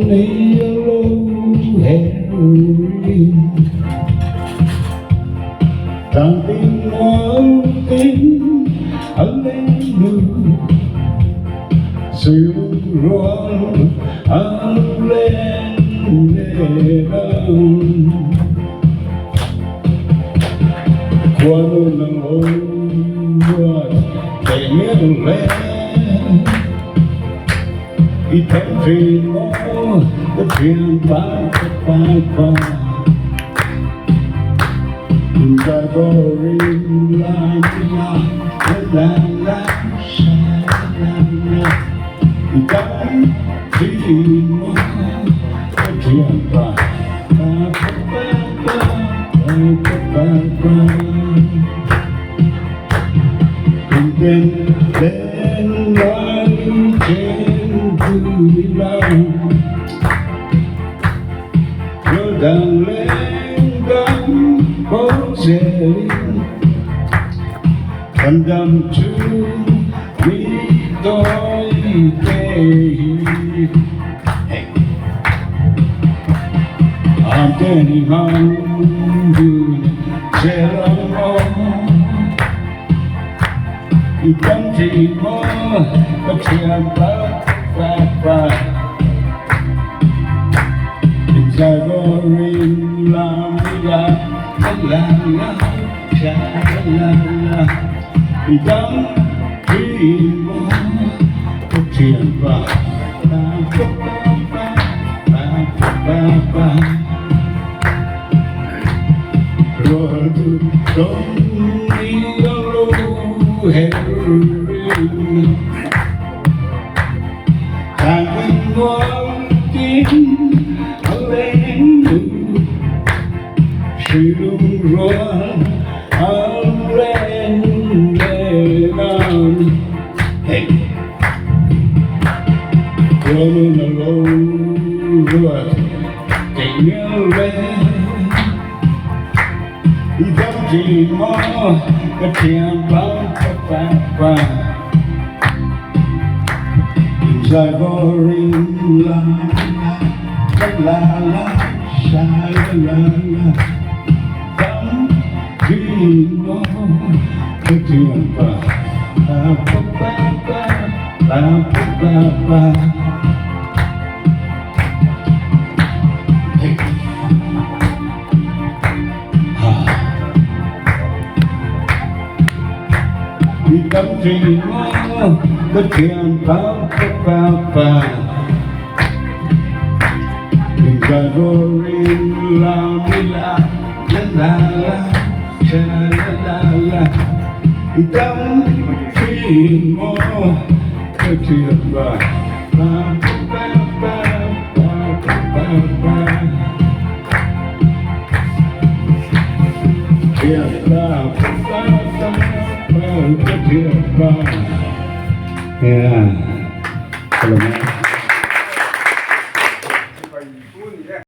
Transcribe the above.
the yellow herring. Something one thing I knew, soon run I'll let it down. Quando não tem medo leve e tem fino de thianpa. I go ring la la la sha. Don't feel the thianpa. Then I can do love. You're darling, down for sailing, come down to me, puite. I'm getting hungry, sail on. You come to Hmar, but thianpa. It's a going la la la la la la. You come to Hmar, but thianpa. Don't need a low herring. I've been walking a lane, she don't run, I'll run down. Hey, running alone, take me away. You don't need more, but thianpa. I go ring la la la sha la la. Come dream the thianpa. You come dream the thianpa. I go ring la la la la la la. Don't feel more the thianpa. Yeah.